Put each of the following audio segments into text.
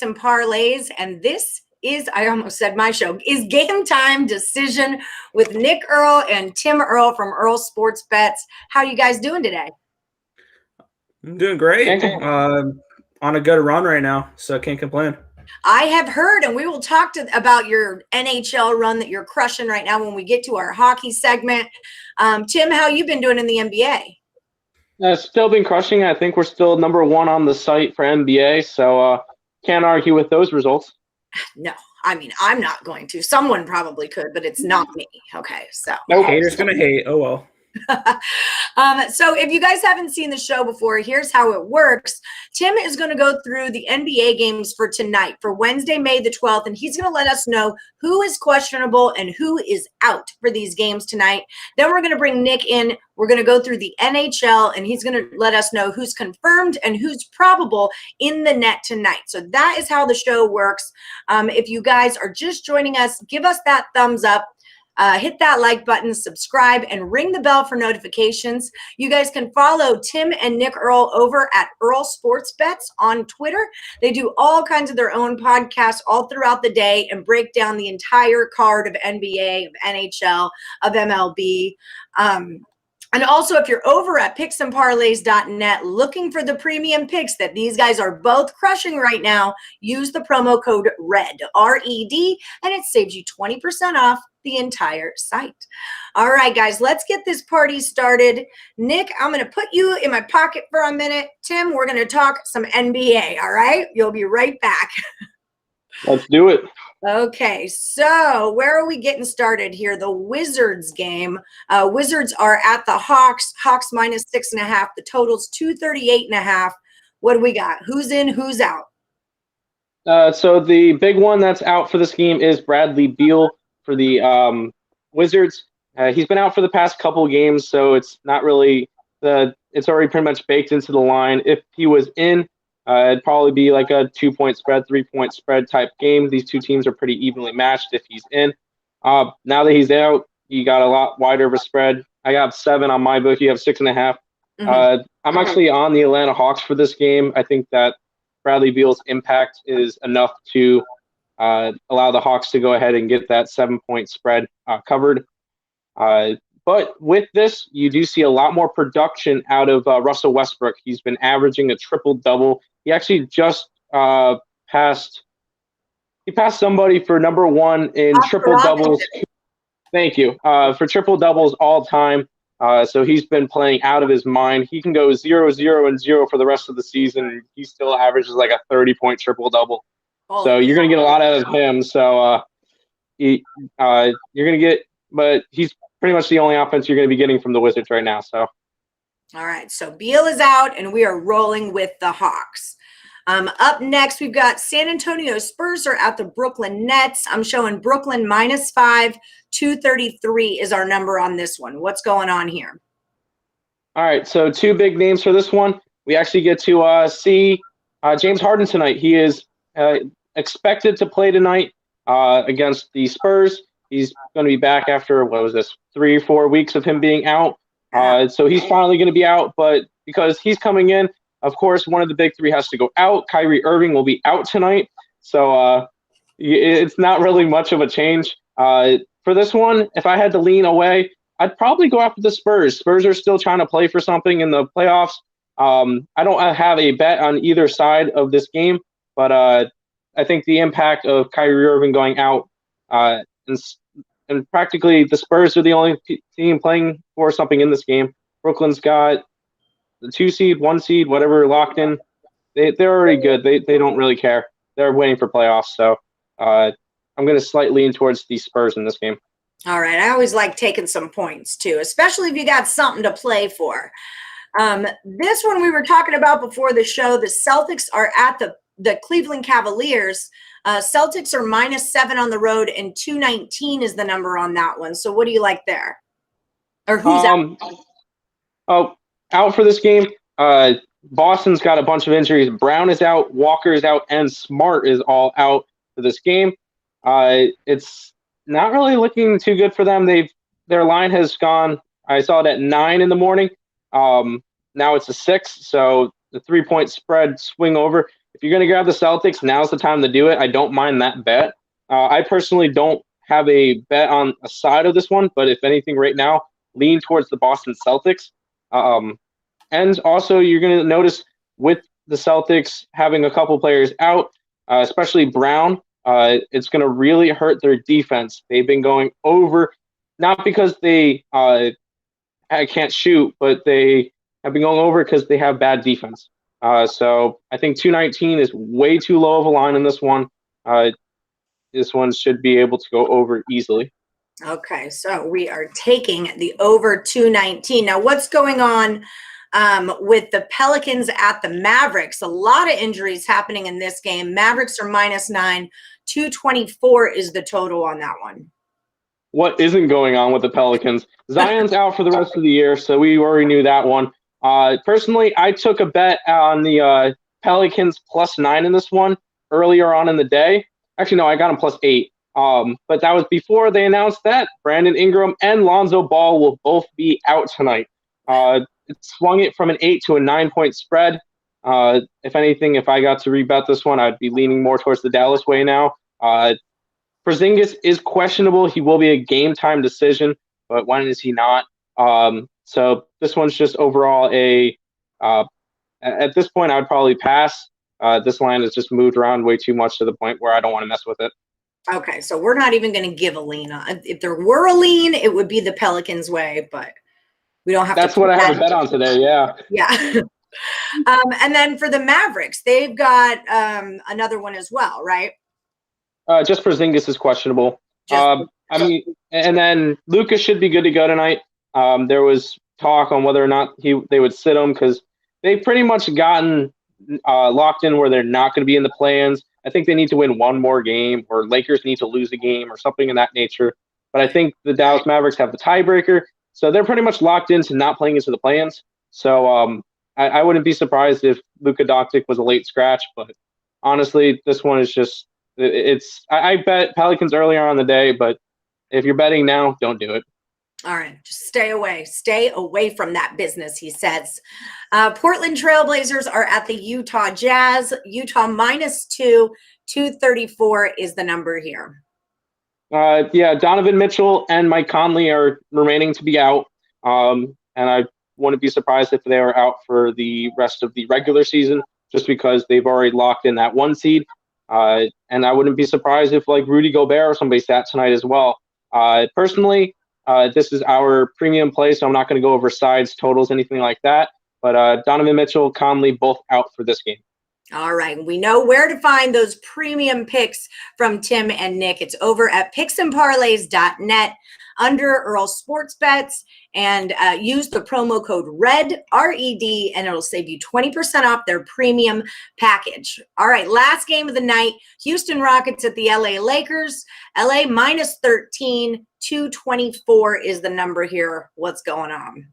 and Parlays, and this is, I almost said my show, is Game Time Decision with Nick Earle and Tim Earle from Earle Sports Bets. How are you guys doing today? I'm doing great. On a good run right now, so can't complain. I have heard, and we will talk about your NHL run that you're crushing right now when we get to our hockey segment. Tim, how you been doing in the NBA? Still been crushing. I think we're still number one on the site for NBA, so can't argue with those results. No, I mean, I'm not going to. Someone probably could, but it's not me. Okay, so. Nope. Haters gonna hate. Oh, well. So if you guys haven't seen the show before, here's how it works. Tim is going to go through the NBA games for tonight, for Wednesday, May the 12th, and he's going to let us know who is questionable and who is out for these games tonight. Then we're going to bring Nick in. We're going to go through the NHL, and he's going to let us know who's confirmed and who's probable in the net tonight. So that is how the show works. If you guys are just joining us, give us that thumbs up. Hit that like button, subscribe, and ring the bell for notifications. You guys can follow Tim and Nick Earle over at Earle Sports Bets on Twitter. They do all kinds of their own podcasts all throughout the day and break down the entire card of NBA, of NHL, of MLB. And also, if you're over at picksandparlays.net looking for the premium picks that these guys are both crushing right now, use the promo code RED, R-E-D, and it saves you 20% off the entire site. All right, guys, let's get this party started. Nick, I'm going to put you in my pocket for a minute. Tim, we're going to talk some NBA, all right? You'll be right back. Let's do it. Okay, so where are we getting started here? The Wizards game. Wizards are at the Hawks. Hawks minus 6.5. The total's 238.5. What do we got? Who's in? Who's out? So the big one that's out for this game is Bradley Beal for the Wizards. He's been out for the past couple of games, so it's not really it's already pretty much baked into the line. If he was in, it'd probably be like a 2-point spread, 3-point spread type game. These two teams are pretty evenly matched if he's in. Now that he's out, you got a lot wider of a spread. I got 7 on my book. You have 6.5. Mm-hmm. I'm actually on the Atlanta Hawks for this game. I think that Bradley Beal's impact is enough to allow the Hawks to go ahead and get that 7-point spread covered. But with this, you do see a lot more production out of Russell Westbrook. He's been averaging a triple-double. He actually just passed somebody for number one in triple-doubles. Thank you. For triple-doubles all time. So he's been playing out of his mind. He can go 0, 0, and 0 for the rest of the season. He still averages like a 30-point triple-double. So you're going to get a lot out of him. So you're going to get – but he's pretty much the only offense you're going to be getting from the Wizards right now. So, all right. So Beal is out, and we are rolling with the Hawks. Up next, we've got San Antonio Spurs are at the Brooklyn Nets. I'm showing Brooklyn minus 5, 233 is our number on this one. What's going on here? All right. So 2 big names for this one. We actually get to see James Harden tonight. He is expected to play tonight against the Spurs. He's going to be back after, 3 or 4 weeks of him being out. So he's finally going to be out. But because he's coming in, of course, one of the big 3 has to go out. Kyrie Irving will be out tonight. So it's not really much of a change. For this one, if I had to lean away, I'd probably go after the Spurs. Spurs are still trying to play for something in the playoffs. I don't have a bet on either side of this game, but I think the impact of Kyrie Irving going out and practically the Spurs are the only team playing for something in this game. Brooklyn's got the 2 seed, 1 seed, whatever locked in. They're already good. They don't really care. They're waiting for playoffs. So I'm going to slightly lean towards the Spurs in this game. All right. I always like taking some points too, especially if you got something to play for. This one we were talking about before the show, the Celtics are at the Cleveland Cavaliers. Celtics are minus 7 on the road, and 219 is the number on that one. So what do you like there? Or who's out? Out for this game. Boston's got a bunch of injuries. Brown is out, Walker is out, and Smart is all out for this game. It's not really looking too good for them. Their line has gone. I saw it at 9 in the morning. Now it's a 6. So the 3-point spread swing over if you're going to grab the Celtics, now's the time to do it. I don't mind that bet. I personally don't have a bet on a side of this one, but if anything right now, lean towards the Boston Celtics. And also, you're going to notice with the Celtics having a couple players out, especially Brown, it's going to really hurt their defense. They've been going over, not because they can't shoot, but they have been going over because they have bad defense. So I think 219 is way too low of a line in this one. This one should be able to go over easily. Okay, so we are taking the over 219. Now, what's going on with the Pelicans at the Mavericks? A lot of injuries happening in this game. Mavericks are -9. 224 is the total on that one. What isn't going on with the Pelicans? Zion's out for the rest of the year, so we already knew that one. Personally, I took a bet on the Pelicans +9 in this one earlier on in the day. Actually, no, I got them +8. But that was before they announced that Brandon Ingram and Lonzo Ball will both be out tonight. It swung it from an 8 to a 9-point spread. If anything, if I got to rebet this one, I'd be leaning more towards the Dallas way now. Porzingis is questionable. He will be a game-time decision, but when is he not? So this one's just overall at this point, I would probably pass. This line has just moved around way too much to the point where I don't want to mess with it. Okay, so we're not even going to give a lean on. If there were a lean, it would be the Pelicans way, but we don't have That's to. That's what I have a bet on today, yeah. Yeah. And then for the Mavericks, they've got another one as well, right? Just Porzingis is questionable. And then Luka should be good to go tonight. There was talk on whether or not they would sit him because they've pretty much gotten locked in where they're not going to be in the play-ins. I think they need to win one more game, or Lakers need to lose a game or something in that nature. But I think the Dallas Mavericks have the tiebreaker, so they're pretty much locked into not playing into the play-ins. So I wouldn't be surprised if Luka Doncic was a late scratch. But honestly, this one is just I bet Pelicans earlier on in the day, but if you're betting now, don't do it. All right, just stay away from that business, he says. Portland Trailblazers are at the Utah Jazz. Utah -2, 234 is the number here. Yeah, Donovan Mitchell and Mike Conley are remaining to be out. And I wouldn't be surprised if they are out for the rest of the regular season, just because they've already locked in that 1 seed. And I wouldn't be surprised if like Rudy Gobert or somebody sat tonight as well. Personally, this is our premium play, so I'm not going to go over sides, totals, anything like that. But Donovan Mitchell, Conley, both out for this game. All right. We know where to find those premium picks from Tim and Nick. It's over at picksandparlays.net under Earle Sports Bets, and use the promo code RED, R-E-D, and it'll save you 20% off their premium package. All right. Last game of the night, Houston Rockets at the LA Lakers. LA -13, 224 is the number here. What's going on?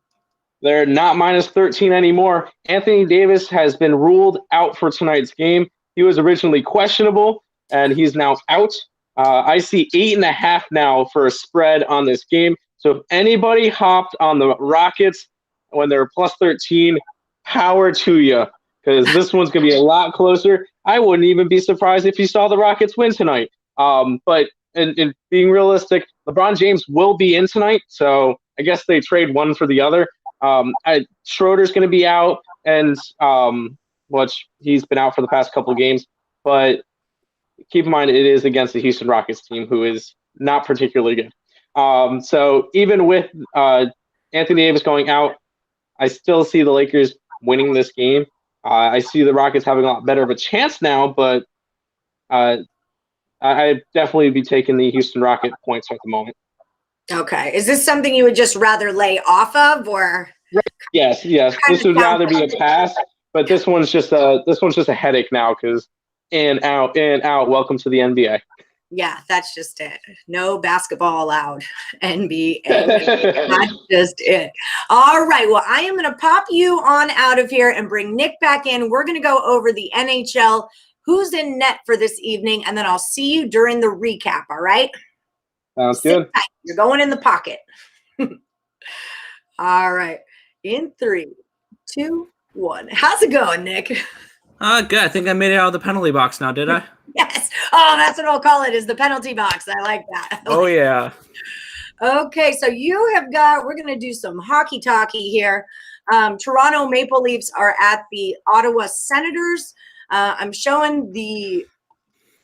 They're not -13 anymore. Anthony Davis has been ruled out for tonight's game. He was originally questionable, and he's now out. I see 8.5 now for a spread on this game. So if anybody hopped on the Rockets when they're +13, power to you, because this one's going to be a lot closer. I wouldn't even be surprised if you saw the Rockets win tonight. But in being realistic, LeBron James will be in tonight, so I guess they trade one for the other. Schroeder's going to be out, and which he's been out for the past couple of games. But keep in mind, it is against the Houston Rockets team, who is not particularly good. So even with Anthony Davis going out, I still see the Lakers winning this game. I see the Rockets having a lot better of a chance now, but I'd definitely be taking the Houston Rocket points at the moment. Okay. Is this something you would just rather lay off of, or? Yes. This would rather be a pass, but this one's just a headache now because in, out. Welcome to the NBA. Yeah, that's just it. No basketball allowed. NBA. That's just it. All right. Well, I am going to pop you on out of here and bring Nick back in. We're going to go over the NHL, who's in net for this evening, and then I'll see you during the recap. All right? Sounds good. You're going in the pocket. All right. In 3, 2, 1. How's it going, Nick? Good. I think I made it out of the penalty box now, did I? Yes. Oh, that's what I'll call it, is the penalty box. I like that. Oh, yeah. Okay, so we're going to do some hockey talky here. Toronto Maple Leafs are at the Ottawa Senators. I'm showing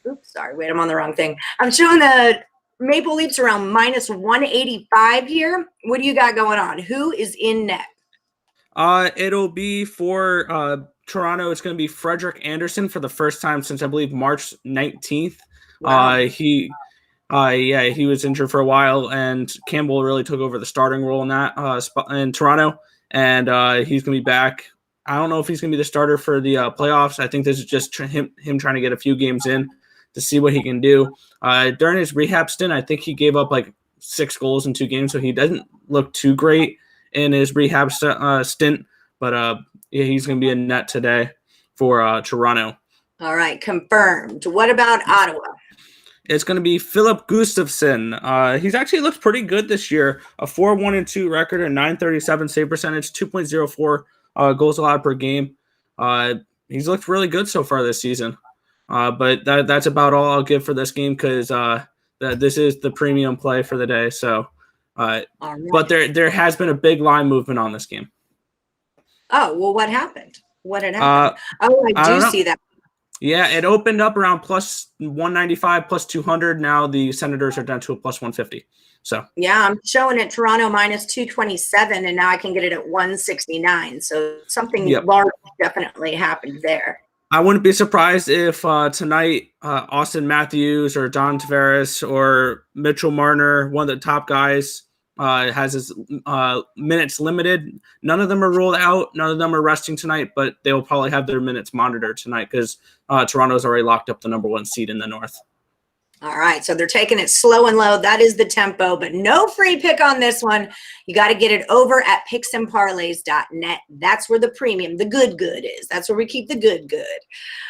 I'm on the wrong thing. I'm showing the Maple Leafs around minus 185 here. What do you got going on? Who is in net? It'll be for Toronto. It's going to be Frederick Anderson for the first time since I believe March 19th. Wow. He was injured for a while, and Campbell really took over the starting role in that spot in Toronto, and he's going to be back. I don't know if he's going to be the starter for the playoffs. I think this is just him trying to get a few games in to see what he can do. During his rehab stint, I think he gave up like 6 goals in 2 games, so he doesn't look too great in his rehab stint. But he's going to be in net today for Toronto. All right, confirmed. What about Ottawa? It's going to be Philip Gustafsson. He's actually looked pretty good this year. A 4-1-2 record, a .937 save percentage, 2.04 goals allowed per game. He's looked really good so far this season. But that's about all I'll give for this game because this is the premium play for the day. So, right. But there has been a big line movement on this game. Oh, well, what happened? What had happened? I do see that. Yeah, it opened up around plus 195, plus 200. Now the Senators are down to a plus 150. So yeah, I'm showing it Toronto minus 227, and now I can get it at 169. So something large definitely happened there. I wouldn't be surprised if tonight Austin Matthews or John Tavares or Mitchell Marner, one of the top guys, has his minutes limited. None of them are ruled out. None of them are resting tonight, but they will probably have their minutes monitored tonight because Toronto's already locked up the number 1 seed in the North. All right, so they're taking it slow and low. That is the tempo, but no free pick on this one. You got to get it over at picksandparlays.net. That's where the premium, the good is. That's where we keep the good.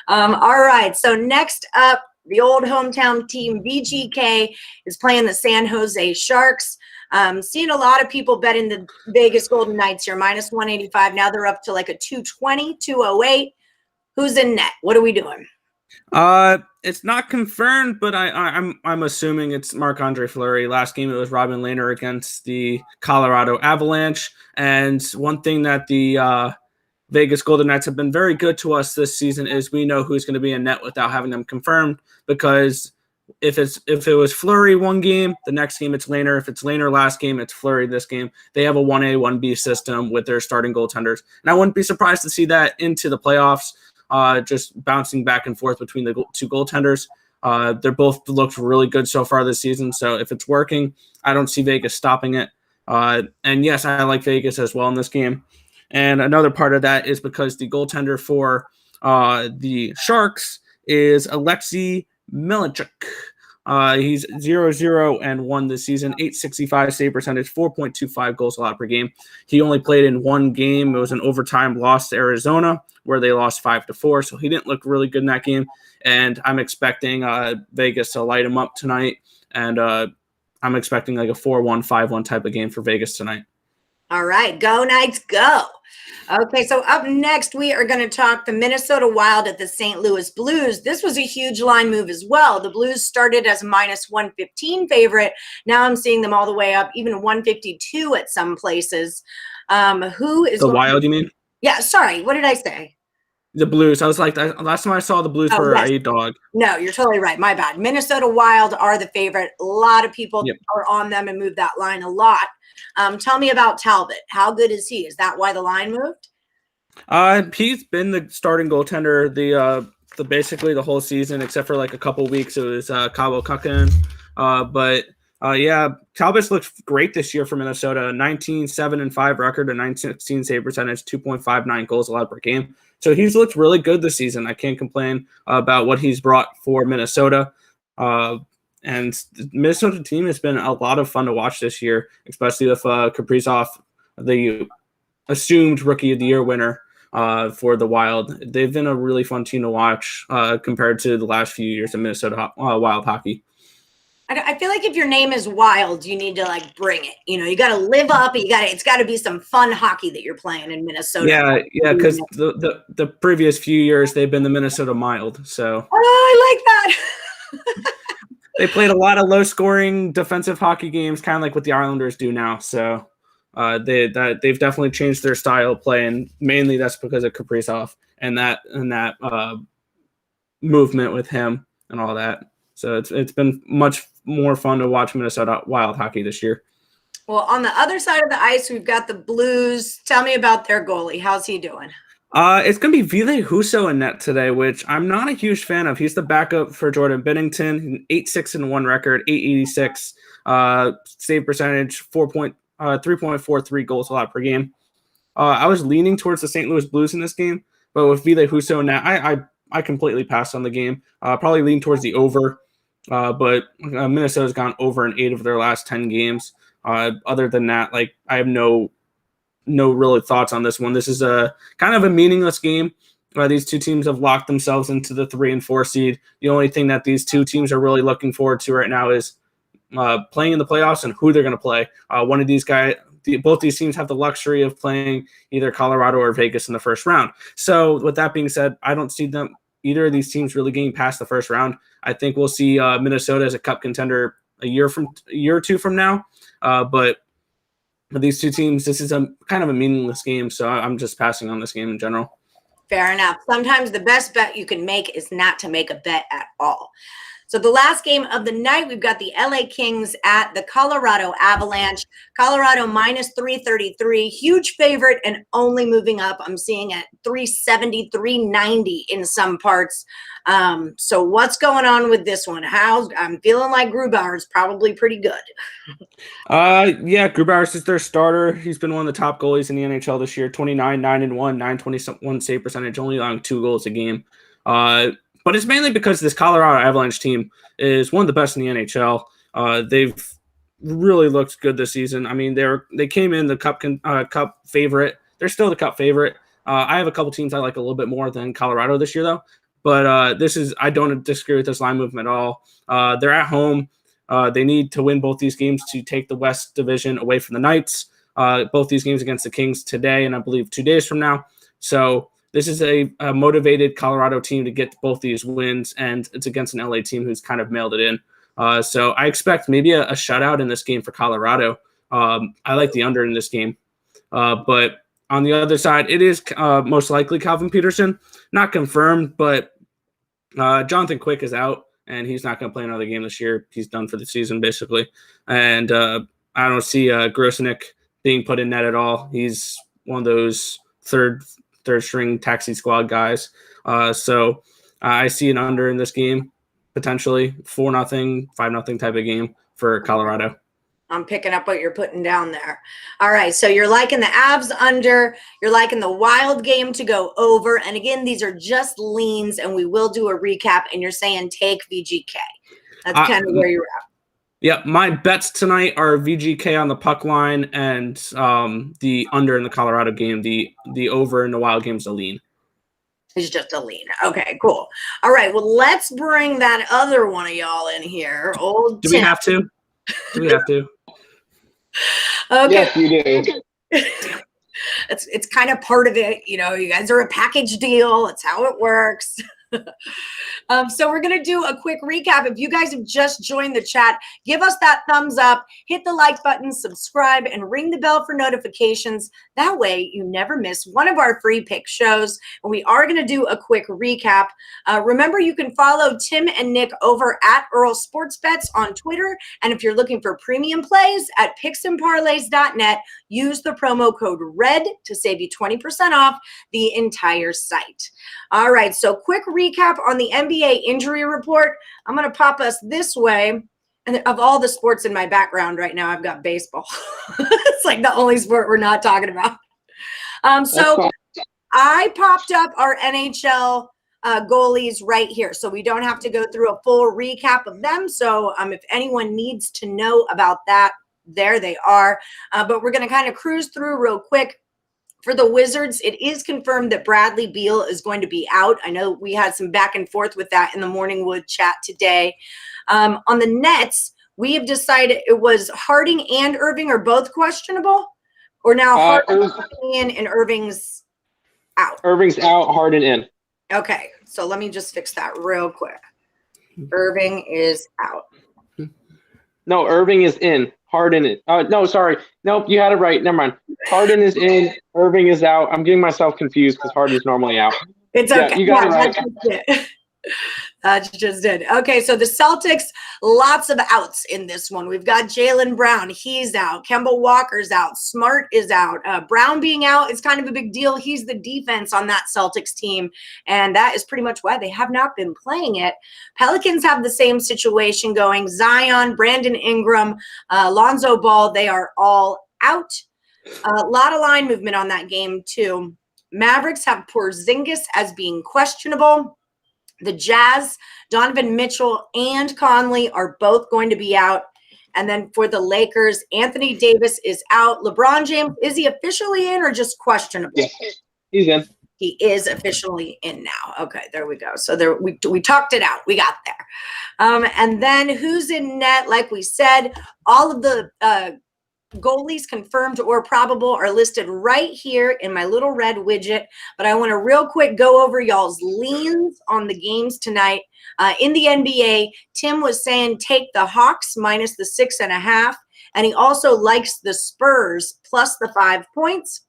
All right, so next up, the old hometown team, VGK, is playing the San Jose Sharks. Seeing a lot of people betting the Vegas Golden Knights here, minus 185. Now they're up to like a 220, 208. Who's in net? What are we doing? It's not confirmed, but I'm assuming it's Marc-Andre Fleury. Last game it was Robin Lehner against the Colorado Avalanche. And one thing that the Vegas Golden Knights have been very good to us this season is we know who's going to be in net without having them confirmed, because if it was Fleury one game, the next game it's Lehner. If it's Lehner last game, it's Fleury this game. They have a 1A, 1B system with their starting goaltenders. And I wouldn't be surprised to see that into the playoffs, just bouncing back and forth between the 2 goaltenders. They're both looked really good so far this season. So if it's working, I don't see Vegas stopping it. And yes, I like Vegas as well in this game. And another part of that is because the goaltender for the Sharks is Alexei Milinchuk. He's 0-0-1 this season, .865 save percentage, 4.25 goals allowed per game. He only played in 1 game. It was an overtime loss to Arizona where they lost 5-4. So he didn't look really good in that game. And I'm expecting Vegas to light him up tonight. And I'm expecting like a 4-1, 5-1 type of game for Vegas tonight. All right, go Knights, go. Okay, so up next, we are going to talk the Minnesota Wild at the St. Louis Blues. This was a huge line move as well. The Blues started as a minus 115 favorite. Now I'm seeing them all the way up, even 152 at some places. Who is the Wild, you mean? Yeah, sorry. What did I say? The Blues. I was like, last time I saw the Blues were a dog. No, you're totally right. My bad. Minnesota Wild are the favorite. A lot of people are on them and move that line a lot. Tell me about Talbot. How good is he? Is that why the line moved? He's been the starting goaltender the basically the whole season, except for like a couple weeks. It was Cabo Kukin. But Talbot's looked great this year for Minnesota. 19-7-5 record, a 916 save percentage, 2.59 goals allowed per game. So he's looked really good this season. I can't complain about what he's brought for Minnesota. And the Minnesota team has been a lot of fun to watch this year, especially with Kaprizov, the assumed Rookie of the Year winner for the Wild. They've been a really fun team to watch compared to the last few years of Minnesota Wild hockey. I feel like if your name is Wild, you need to like bring it. You got to live up. It's got to be some fun hockey that you're playing in Minnesota. Yeah, because the previous few years they've been the Minnesota Mild. So I like that. they played a lot of low-scoring defensive hockey games, kind of like what the Islanders do now. So they've definitely changed their style of play, and mainly that's because of Kaprizov and that movement with him and all that. So it's been much more fun to watch Minnesota Wild hockey this year. Well, on the other side of the ice, we've got the Blues. Tell me about their goalie. How's he doing? It's going to be Ville Husso in net today, which I'm not a huge fan of. He's the backup for Jordan Binnington. 8-6-1 record, 886 save percentage, 3.43 goals allowed per game. I was leaning towards the St. Louis Blues in this game, but with Ville Husso in net, I completely passed on the game. Probably lean towards the over, but Minnesota's gone over in 8 of their last 10 games. Other than that, like I have no really thoughts on this one. This is a kind of a meaningless game. These two teams have locked themselves into the 3 and 4 seed. The only thing that these two teams are really looking forward to right now is playing in the playoffs and who they're going to play. One of these guys, both these teams have the luxury of playing either Colorado or Vegas in the first round. So with that being said, I don't see either of these teams really getting past the first round. I think we'll see Minnesota as a cup contender a year or two from now. But these two teams, this is a kind of a meaningless game, so I'm just passing on this game in general. Fair enough. Sometimes the best bet you can make is not to make a bet at all. So the last game of the night, we've got the LA Kings at the Colorado Avalanche. Colorado minus 333, huge favorite and only moving up. I'm seeing at 370, 390 in some parts. So what's going on with this one? I'm feeling like Grubauer's probably pretty good. Yeah, Grubauer is their starter. He's been one of the top goalies in the NHL this year. 29, 9-1, 921 save percentage, only allowing 2 goals a game. But it's mainly because this Colorado Avalanche team is one of the best in the NHL. They've really looked good this season. I mean, they came in the cup favorite. They're still the cup favorite. I have a couple teams I like a little bit more than Colorado this year, though. But I don't disagree with this line movement at all. They're at home. They need to win both these games to take the West Division away from the Knights. Both these games against the Kings today and I believe 2 days from now. So this is a motivated Colorado team to get both these wins, and it's against an LA team who's kind of mailed it in. So I expect maybe a shutout in this game for Colorado. I like the under in this game. But on the other side, it is most likely Calvin Peterson. Not confirmed, but Jonathan Quick is out, and he's not going to play another game this year. He's done for the season, basically. And I don't see Grosenick being put in net at all. He's one of those third string taxi squad guys. So I see an under in this game, potentially 4-0, 5-0 type of game for Colorado. I'm picking up what you're putting down there. All right, so you're liking the Avs under, you're liking the Wild game to go over, and again, these are just leans, and we will do a recap, and you're saying take VGK. That's kind of where you're at. Yeah, my bets tonight are VGK on the puck line and the under in the Colorado game. The over in the Wild game is a lean. It's just a lean. Okay, cool. All right, well, let's bring that other one of y'all in here. Old Do we have to? Do we have to? Okay. Yes, you do. It's kind of part of it. You guys are a package deal. It's how it works. So we're going to do a quick recap. If you guys have just joined the chat, give us that thumbs up, hit the like button, subscribe, and ring the bell for notifications. That way you never miss one of our free pick shows. And we are going to do a quick recap. Remember, you can follow Tim and Nick over at Earle Sports Bets on Twitter. And if you're looking for premium plays at picksandparlays.net, use the promo code RED to save you 20% off the entire site. All right, so quick recap on the NBA injury report. I'm going to pop us this way. And of all the sports in my background right now, I've got baseball. It's like the only sport we're not talking about. So I popped up our NHL goalies right here. So we don't have to go through a full recap of them. So if anyone needs to know about that, there they are. But we're going to kind of cruise through real quick. For the Wizards, it is confirmed that Bradley Beal is going to be out. I know we had some back and forth with that in the Morning Wood chat today. On the Nets, we have decided it was Harding and Irving are both questionable, or now Harding's in and Irving's out. Irving's out, Harden in. Okay, so let me just fix that real quick. Irving is out. No, Irving is in. Harden is. No, sorry. Nope, you had it right. Never mind. Harden is in. Irving is out. I'm getting myself confused because Harden's normally out. It's okay. Yeah, you got it right. That's just it. Okay, so the Celtics, lots of outs in this one. We've got Jaylen Brown. He's out. Kemba Walker's out. Smart is out. Brown being out is kind of a big deal. He's the defense on that Celtics team, and that is pretty much why they have not been playing it. Pelicans have the same situation going. Zion, Brandon Ingram, Lonzo Ball, they are all out. A lot of line movement on that game, too. Mavericks have Porzingis as being questionable. The Jazz, Donovan Mitchell and Conley are both going to be out. And then for the Lakers, Anthony Davis is out. LeBron James, is he officially in or just questionable? Yeah, he's in. He is officially in now. Okay, there we go. So there we talked it out. We got there. And then who's in net? Like we said, all of the goalies confirmed or probable are listed right here in my little red widget. But I want to real quick go over y'all's leans on the games tonight. In the NBA, Tim was saying take the Hawks minus the 6.5. And he also likes the Spurs plus the 5 points.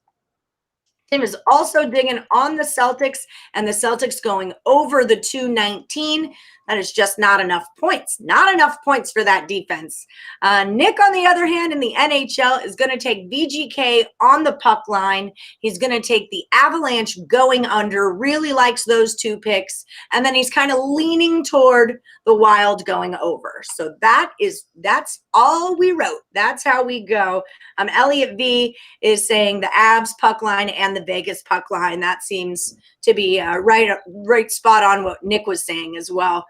Tim is also digging on the Celtics and the Celtics going over the 219. That is just not enough points. Not enough points for that defense. Nick, on the other hand, in the NHL is going to take VGK on the puck line. He's going to take the Avalanche going under. Really likes those two picks. And then he's kind of leaning toward the Wild going over. So that's all we wrote. That's how we go. Elliot V is saying the Avs puck line and the Vegas puck line. That seems to be right spot on what Nick was saying as well.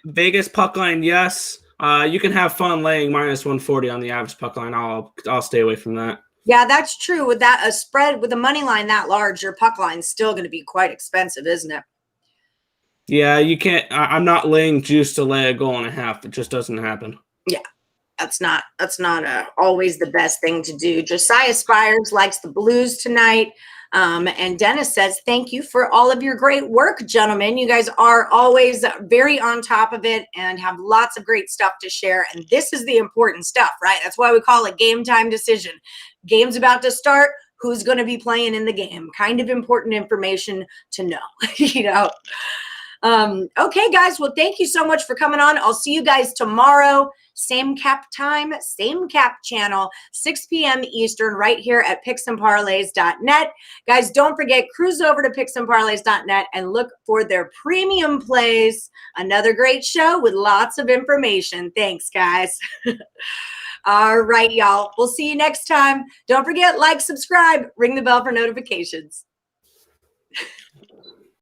Vegas puck line, yes. You can have fun laying minus 140 on the Avs puck line. I'll stay away from that. Yeah, that's true. With that, a spread with a money line that large, your puck line's still going to be quite expensive, isn't it? Yeah, you can't. I'm not laying juice to lay a goal and a half. It just doesn't happen. Yeah, that's not always the best thing to do. Josiah Spires likes the Blues tonight. And Dennis says, thank you for all of your great work, gentlemen. You guys are always very on top of it and have lots of great stuff to share. And this is the important stuff, right? That's why we call it game time decision. Game's about to start. Who's going to be playing in the game? Kind of important information to know, Okay, guys. Well, thank you so much for coming on. I'll see you guys tomorrow. Same cap time, same cap channel, 6 p.m. Eastern, right here at picksandparlays.net. Guys, don't forget, cruise over to picksandparlays.net and look for their premium plays. Another great show with lots of information. Thanks, guys. All right, y'all. We'll see you next time. Don't forget, like, subscribe, ring the bell for notifications.